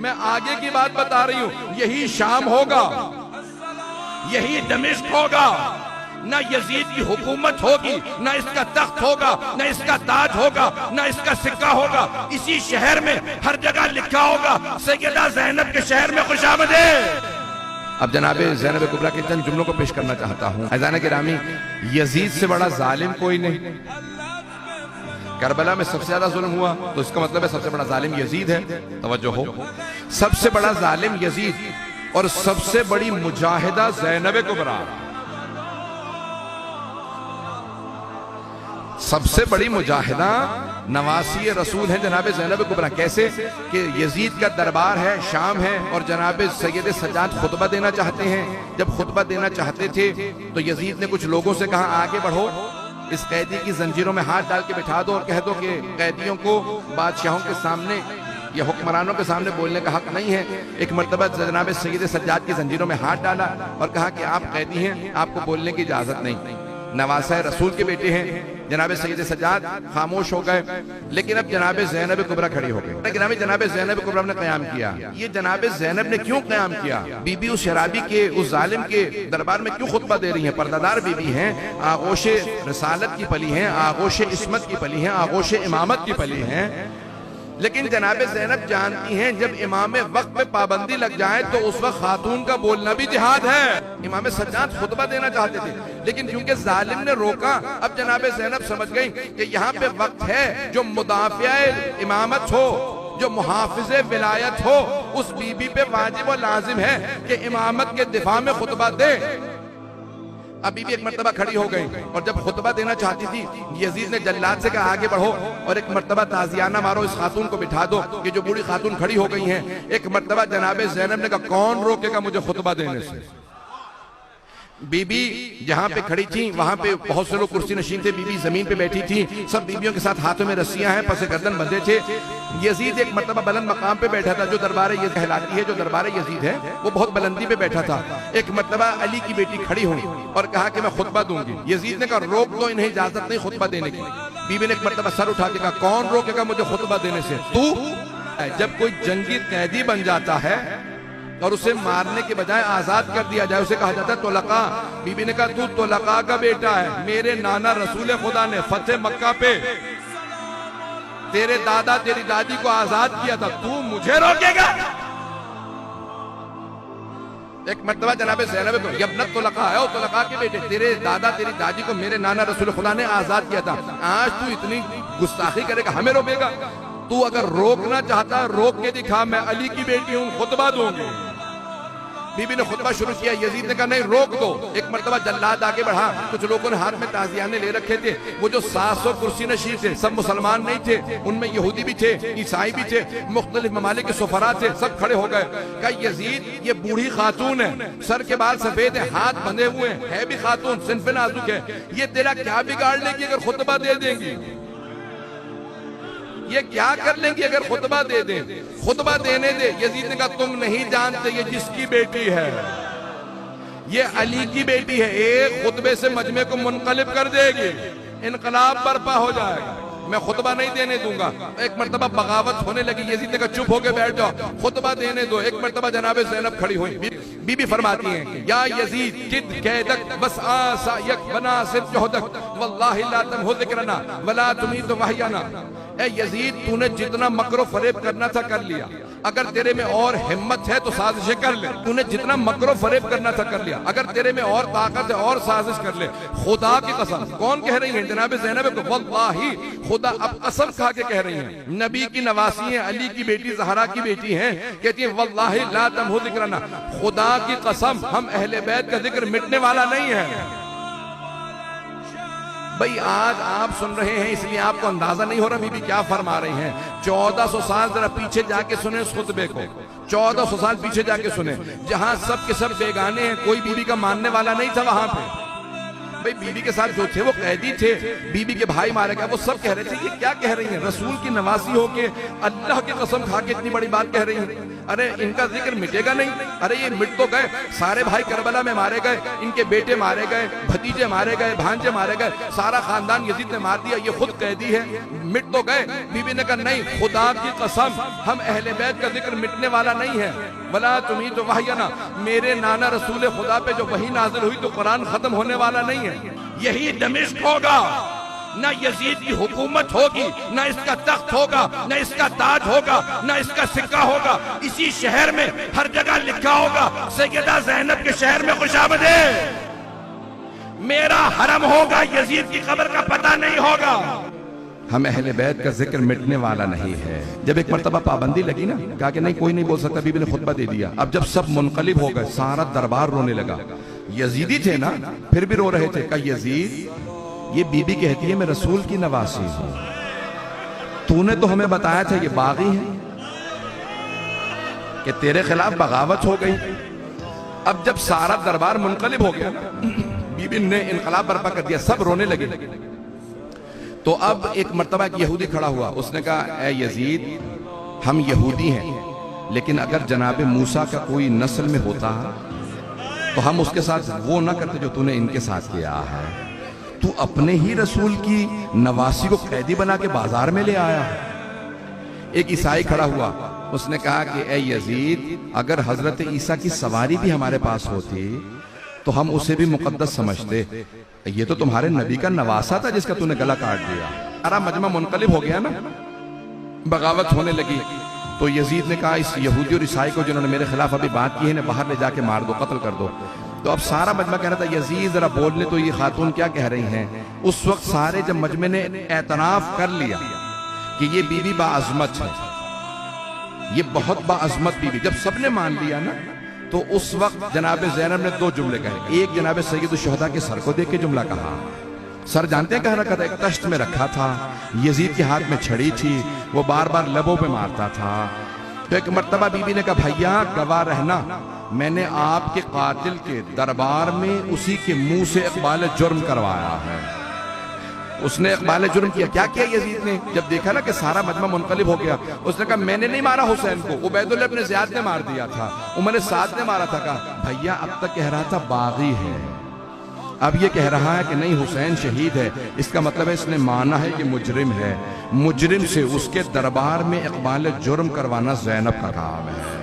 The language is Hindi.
मैं आगे की बात बता रही हूं। यही शाम होगा, यही दमिश्क होगा, ना यजीद की हुकूमत होगी, ना इसका तख्त होगा, ना इसका ताज होगा, ना इसका सिक्का होगा। इसी शहर में हर जगह लिखा होगा सैयदा ज़ैनब के शहर में खुशामदीद। अब जनाबे ज़ैनब कुबरा के चंद जुमलों को पेश करना चाहता हूं। अज़ान गिरामी, यजीद से बड़ा जालिम कोई नहीं। करबला में सबसे ज्यादा जुल्म हुआ तो इसका मतलब है सबसे बड़ा जालिम यजीद है। तवज्जो हो, सबसे बड़ा जालिम यजीद और सबसे बड़ी मुजाहिदा ज़ैनब कुबरा। सबसे बड़ी मुजाहिदा नवासी रसूल है जनाब ज़ैनब कुबरा। कैसे कि यजीद का दरबार है, शाम है, और जनाब सैयद सज्जाद खुतबा देना चाहते हैं। जब खुतबा देना चाहते थे तो यजीद ने कुछ लोगों से कहा आगे बढ़ो, इस कैदी की जंजीरों में हाथ डाल के बिठा दो और कह दो कि कैदियों को बादशाहों के सामने या हुक्मरानों के सामने बोलने का हक नहीं है। एक मरतबा जनाब सैयद सज्जाद की जंजीरों में हाथ डाला और कहा कि आप कैदी हैं, आपको बोलने की इजाजत नहीं। नवासा रसूल के बेटे हैं जनाब सैयद सज्जाद, खामोश हो गए। लेकिन अब जनाब ज़ैनब कुबरा खड़ी हो गई। जनाब ज़ैनब कुबरा ने क़याम किया। ये जनाब ज़ैनब ने क्यों क़याम किया? बीबी उस शराबी के, उस जालिम के दरबार में क्यों खुतबा दे रही हैं? पर्दादार बीबी हैं, आगोश रिसालत की पली हैं, आगोश इस्मत की पली हैं, आगोश इमामत की पली हैं। लेकिन जनाब ज़ैनब जानती हैं जब इमाम वक्त पे पाबंदी लग जाए तो उस वक्त खातून का बोलना भी जिहाद है। इमाम सज्जाद खुतबा देना चाहते थे, लेकिन क्योंकि जालिम ने रोका, अब जनाब ज़ैनब समझ गई कि यहाँ पे वक्त है जो मुदाफ़िया इमामत हो, जो मुहाफ़िज़े विलायत हो, उस बीबी पे वाजिब और लाजिम है कि इमामत के दिफा में खुतबा दे। अभी भी एक मर्तबा खड़ी हो गई और जब खुतबा देना चाहती थी यजीद ने जल्लाद से कहा आगे बढ़ो और एक मर्तबा ताजियाना मारो, इस खातून को बिठा दो। ये जो बूढ़ी खातून खड़ी हो गई हैं, एक मर्तबा जनाब ज़ैनब ने कहा कौन रोकेगा मुझे खुतबा देने से? बीबी जहां पे खड़ी थी वहां पे बहुत से लोग कुर्सी नशीन थे, बीबी जमीन पे बैठी थी। सब बीबियों के साथ हाथों में रस्सियां हैं, पसे गर्दन बंधे थे। यजीद एक मर्तबा बुलंद मकाम पे बैठा था, जो दरबार ये कहलाती है, जो दरबार यजीद है वो बहुत बुलंदी पे बैठा था। एक मर्तबा अली की बेटी खड़ी हुई और कहा कि मैं खुतबा दूंगी। यजीद ने कहा रोक दो, इन्हें इजाजत नहीं खुतबा देने की। बीबी ने एक मर्तबा सर उठा के कहा कौन रोकेगा मुझे खुतबा देने से? तू। जब कोई जंगी कैदी बन जाता है और उसे मारने के बजाय आजाद कर दिया जाए, उसे कहा जाता है तोलका। बीबी ने कहा तू तोलका का बेटा है, मेरे नाना रसूल खुदा ने फतेह मक्का पे तेरे दादा तेरी दादी को आजाद किया था, तू मुझे रोकेगा? एक मर्तबा जनाब ज़ैनब को यबनत तोलका है, तोलका के बेटे, तेरे दादा तेरी दादी को मेरे नाना रसूल खुदा ने आजाद किया था, आज तू इतनी गुस्ताखी करेगा, हमें रोकेगा? तू अगर रोकना चाहता रोक के दिखा, मैं अली की बेटी हूं, खुतबा दूंगी। बीबी ने खुतबा शुरू किया, यजीद ने कहा नहीं रोक दो। एक मर्तबा जल्लाद आगे बढ़ा, कुछ लोगों ने हाथ में ताजियाने ले रखे थे, वो जो 700 कुर्सी नशीन थे सब मुसलमान नहीं थे, उनमें यहूदी भी थे, ईसाई भी थे, मुख्तलिफ ममालिक के सुफरा थे, सब खड़े हो गए। कहा यजीद ये बूढ़ी खातून है, सर के बाल सफेद है, हाथ बंधे हुए है भी खातून, सिनफ नाजुक है, ये तेरा क्या बिगाड़ लेगी अगर खुतबा दे देंगी? ये क्या कर लेंगी अगर खुतबा दे दें? खुतबा देने दे। यजीद ने कहा तुम नहीं जानते ये जिसकी बेटी है, ये अली की बेटी है, एक खुतबे से मजमे को मुनकलिब कर देगी, इनकलाब बर्पा हो जाएगा, मैं खुतबा नहीं देने दूंगा। एक मर्तबा बगावत होने लगी, यजीद ने कहा चुप होके बैठ जाओ, खुतबा देने दो। एक मर्तबा जनाब ज़ैनब खड़ी हुई, बीबी फरमाती हैं या यजीद जिद कैदक बस आसा यक बना सिर्फ जोहदक वल्लाहि ला तमहु ज़िक्रना वला तुमीत वहयना। ए यजीद तूने जितना मकरो फरेब करना था कर लिया, अगर तेरे में और हिम्मत है तो साजिशें कर ले। तूने जितना मकरो फरेब करना था कर लिया, अगर तेरे में और ताकत है और साजिश कर ले। खुदा की कसम, कौन कह रही है? जनाब ज़ैनब को वल्लाही, खुदा अब कसम खा के कह रही हैं, नबी की नवासी है, अली की बेटी ज़हरा की बेटी हैं, कहती है वल्लाही ला तमहु ज़िक्रना, खुदा की कसम हम अहले बैत का जिक्र मिटने वाला नहीं है। भाई आज आप सुन रहे हैं इसलिए आपको अंदाजा नहीं हो रहा बीबी क्या फरमा रही हैं। 1400 साल जरा पीछे जाके सुने उस खुतबे को, 1400 साल पीछे जाके सुने, जहां सब के सब बेगाने हैं, कोई बीबी का मानने वाला नहीं था वहां पे। भाई बीबी के साथ जो थे वो कैदी थे, बीबी के भाई मारे गए, वो सब कह रहे थे ये क्या कह रही हैं, रसूल की नवासी हो के अल्लाह की कसम खा के इतनी बड़ी बात कह रही हैं। अरे इनका जिक्र मिटेगा नहीं, अरे ये मिट तो गए, सारे भाई करबला में मारे गए, इनके बेटे मारे गए, भतीजे मारे गए, भांजे मारे गए, सारा खानदान यजीद ने मार दिया, ये खुद कैदी है, मिट तो गए। बीबी ने कहा नहीं, खुदा की कसम हम अहले बैत का जिक्र मिटने वाला नहीं है। वला तुम्ही तो वहयना, मेरे नाना रसूल खुदा पे जो वही नाजिल हुई तो कुरान खत्म होने वाला नहीं है। यही दमिश्क होगा, ना यजीद की हुकूमत होगी, ना इसका तख्त होगा, ना इसका ताज होगा, ना इसका सिक्का होगा। इसी शहर में हर जगह लिखा होगा सैयदा ज़ैनब के शहर में खुशामदीद, मेरा हरम होगा, यजीद की कब्र का पता नहीं होगा। हम अहले बैत का जिक्र मिटने वाला नहीं है। जब एक मर्तबा पाबंदी लगी ना, कहा कि नहीं कोई नहीं बोल सकता, बीबी ने खुतबा दे दिया। अब जब सब मुनकलिब हो गए, सारा दरबार रोने लगा। यजीदी थे ना, फिर भी रो रहे थे। कहा यजीद, ये बीबी कहती है मैं रसूल की नवासी हूं, तूने तो हमें बताया था ये बागी है, कि तेरे खिलाफ बगावत हो गई। अब जब सारा दरबार मुनकलिब हो गया ना, बीबी ने इनकलाब बर्पा कर दिया, सब रोने लगे। तो अब एक मर्तबा एक यहूदी खड़ा हुआ, उसने कहा ए यजीद, हम यहूदी हैं, लेकिन अगर जनाब मूसा का कोई नस्ल में होता तो हम उसके साथ वो ना करते जो तूने इनके साथ किया है। तू अपने ही रसूल की नवासी को कैदी बना के बाजार में ले आया है। एक ईसाई खड़ा हुआ, उसने कहा कि ए यजीद, अगर हजरत ईसा की सवारी भी हमारे पास होती तो हम उसे भी मुकद्दस समझते। ये तो तुम्हारे नबी का नवासा था जिसका तूने गला काट दिया। सारा मजमा मुनकलिब हो गया ना, बगावत होने लगी। तो यजीद ने कहा इस यहूदी और ईसाई को जिन्होंने मेरे खिलाफ अभी बात की है ना, बाहर ले जाके मार दो, कत्ल कर दो। तो अब सारा मजमा कह रहा था यजीद जरा बोलने तो ये खातून क्या कह रही हैं। उस वक्त सारे जब मजमे ने एतराफ कर लिया कि ये बीवी बाअज़मत है, ये बहुत बाअज़मत बीवी, जब सबने मान लिया ना, तो उस वक्त जनाब ज़ैनब ने दो जुमले कहे। एक जनाब सैयद शुहदा के सर को देख के जुमला कहा। सर जानते हैं कह रखा था, एक तश्त में रखा था, यजीद के हाथ में छड़ी थी, वो बार बार लबों पे मारता था। तो एक मर्तबा बीबी ने कहा भैया गवाह रहना, मैंने आपके कातिल के दरबार में उसी के मुंह से इकबाल जुर्म करवाया है। उसने इकबाल जुर्म किया। क्या किया यजीद ने? जब देखा ना कि सारा मजमा मुनकलिब हो गया, उसने कहा मैंने नहीं मारा हुसैन को, उबैदुल्लाह इब्न ज़ियाद ने मार दिया था, उमर साद ने मारा था। कहा भैया अब तक कह रहा था बागी है, अब ये कह रहा है कि नहीं हुसैन शहीद है। इसका मतलब है इसने माना है कि मुजरिम है, मुजरिम से उसके दरबार में इकबाल जुर्म करवाना ज़ैनब का काम है।